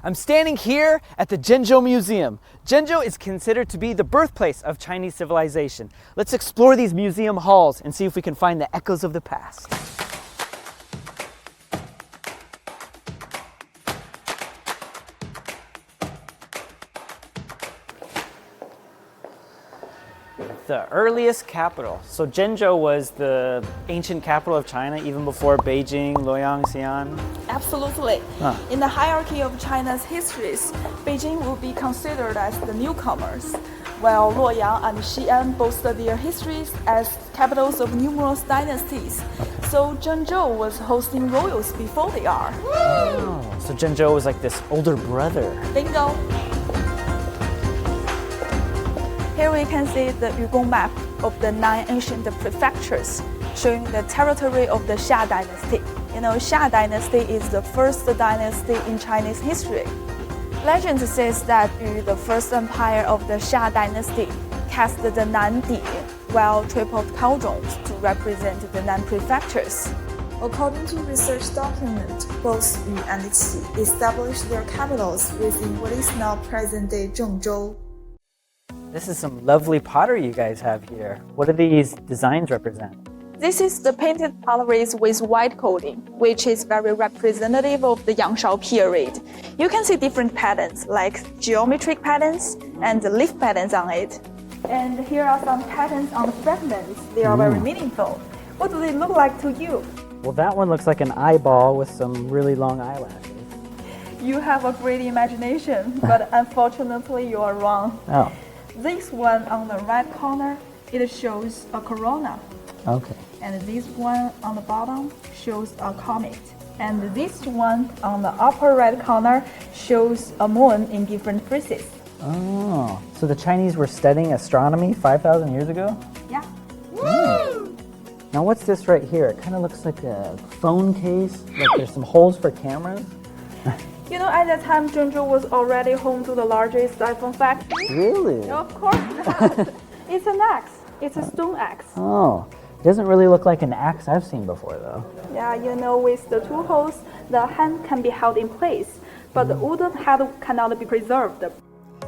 I'm standing here at the Zhengzhou Museum. Zhengzhou is considered to be the birthplace of Chinese civilization. Let's explore these museum halls and see if we can find the echoes of the past. The earliest capital. So Zhengzhou was the ancient capital of China even before Beijing, Luoyang, Xi'an? Absolutely. In the hierarchy of China's histories, Beijing will be considered as the newcomers, while Luoyang and Xi'an boasted their histories as capitals of numerous dynasties. So Zhengzhou was hosting royals before they are. Oh, so Zhengzhou was like this older brother. Bingo! Here we can see the Yugong map of the 9 ancient prefectures, showing the territory of the Xia dynasty. You know, Xia dynasty is the first dynasty in Chinese history. Legend says that Yu, the first empire of the Xia dynasty, cast the Nandi while tripled Kaozhong to represent the 9 prefectures. According to research documents, both Yu and Qi established their capitals within what is now present-day Zhengzhou. This is some lovely pottery you guys have here. What do these designs represent? This is the painted potteries with white coating, which is very representative of the Yangshao period. You can see different patterns, like geometric patterns and leaf patterns on it. And here are some patterns on the fragments. They are very meaningful. What do they look like to you? Well, that one looks like an eyeball with some really long eyelashes. You have a great imagination, but unfortunately you are wrong. Oh. This one on the right corner, it shows a corona. Okay. And this one on the bottom shows a comet. And this one on the upper right corner shows a moon in different phases. Oh, so the Chinese were studying astronomy 5,000 years ago? Yeah. Now what's this right here? It kind of looks like a phone case, like there's some holes for cameras. You know, at that time, Zhengzhou was already home to the largest iPhone factory. Really? Of course not. It's an axe. It's a stone axe. Oh, it doesn't really look like an axe I've seen before though. Yeah, you know, with the 2 holes, the hand can be held in place, but the wooden head cannot be preserved.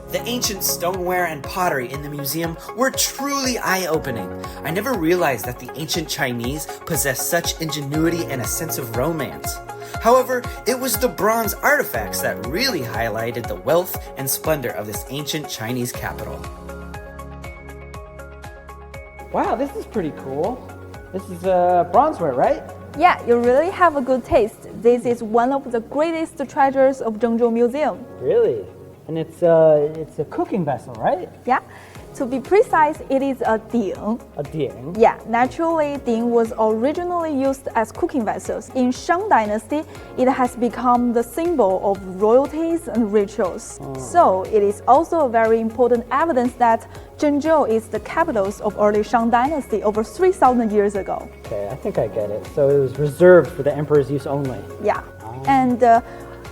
The ancient stoneware and pottery in the museum were truly eye-opening. I never realized that the ancient Chinese possessed such ingenuity and a sense of romance. However, it was the bronze artifacts that really highlighted the wealth and splendor of this ancient Chinese capital. Wow, this is pretty cool. This is bronzeware, right? Yeah, you really have a good taste. This is one of the greatest treasures of Zhengzhou Museum. Really? And it's a cooking vessel, right? Yeah, to be precise, it is a ding. A ding. Yeah, naturally, ding was originally used as cooking vessels. In Shang Dynasty, it has become the symbol of royalties and rituals. So it is also a very important evidence that Zhengzhou is the capital of early Shang Dynasty over 3,000 years ago. Okay, I think I get it. So it was reserved for the emperor's use only. Yeah, and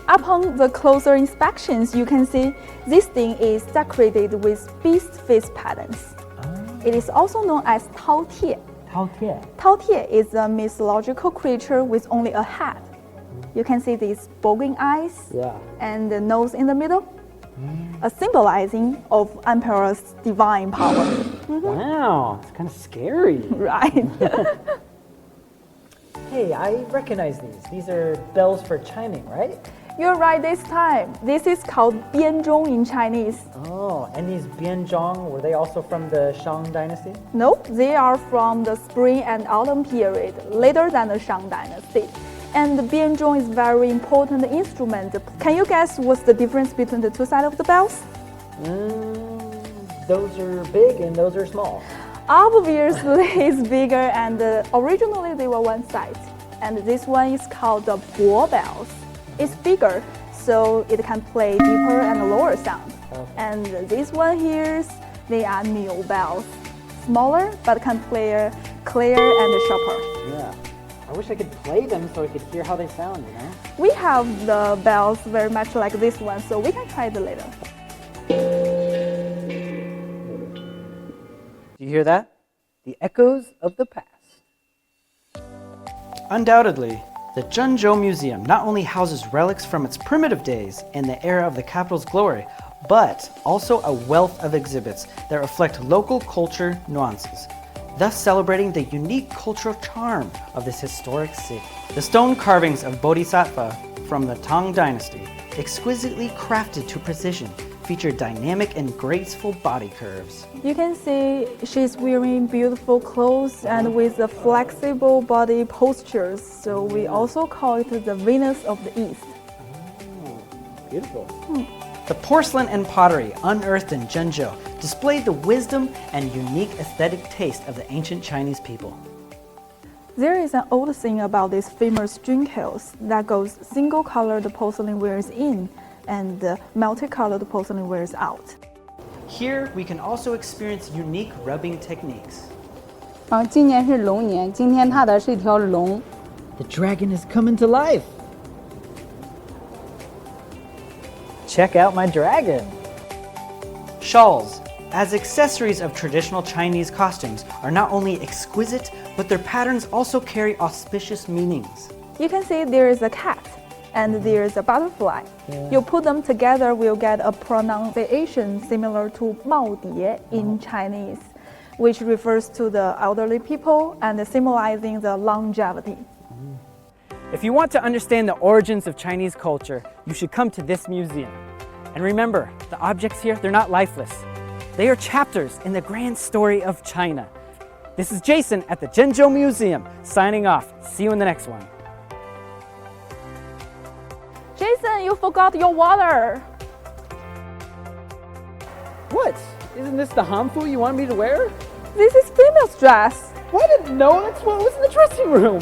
upon the closer inspections, you can see this thing is decorated with beast face patterns. It is also known as Tao Tie. Tao Tie. Tao Tie is a mythological creature with only a head. You can see these bulging eyes and the nose in the middle, a symbolizing of emperor's divine power. Wow, it's kind of scary. Right. Hey, I recognize these. These are bells for chiming, right? You're right this time. This is called bianzhong in Chinese. Oh, and these bianzhong, were they also from the Shang dynasty? No, they are from the spring and autumn period, later than the Shang dynasty. And the bianzhong is very important instrument. Can you guess what's the difference between the 2 sides of the bells? Those are big and those are small. Obviously, it's bigger, and originally they were one size. And this one is called the bo bells. It's bigger, so it can play deeper and lower sound. And this one here, they are miu bells. Smaller, but can play clear and sharper. Yeah. I wish I could play them so I could hear how they sound, you know? We have the bells very much like this one, so we can try it later. Do you hear that? The echoes of the past. Undoubtedly, The Zhengzhou Museum not only houses relics from its primitive days and the era of the capital's glory, but also a wealth of exhibits that reflect local culture nuances, thus celebrating the unique cultural charm of this historic city. The stone carvings of Bodhisattva from the Tang Dynasty, exquisitely crafted to precision, feature dynamic and graceful body curves. You can see she's wearing beautiful clothes and with a flexible body postures, so we also call it the Venus of the East. Beautiful. The porcelain and pottery unearthed in Zhengzhou display the wisdom and unique aesthetic taste of the ancient Chinese people. There is an old saying about these famous drink hills that goes single-colored porcelain wears in and multicolored porcelain wears out. Here we can also experience unique rubbing techniques. 今年是龙年，今天踏的是一条龙。 The dragon is coming to life. Check out my dragon. Shawls, as accessories of traditional Chinese costumes, are not only exquisite, but their patterns also carry auspicious meanings. You can see there is a cat and there is a butterfly. You put them together, we'll get a pronunciation similar to 帽碟 in Chinese, which refers to the elderly people and symbolizing the longevity. If you want to understand the origins of Chinese culture, you should come to this museum. And remember, the objects here, they're not lifeless. They are chapters in the grand story of China. This is Jason at the Zhengzhou Museum, signing off. See you in the next one. Jason, you forgot your water. What? Isn't this the hanfu you want me to wear? This is female's dress. What? No, that's what was in the dressing room.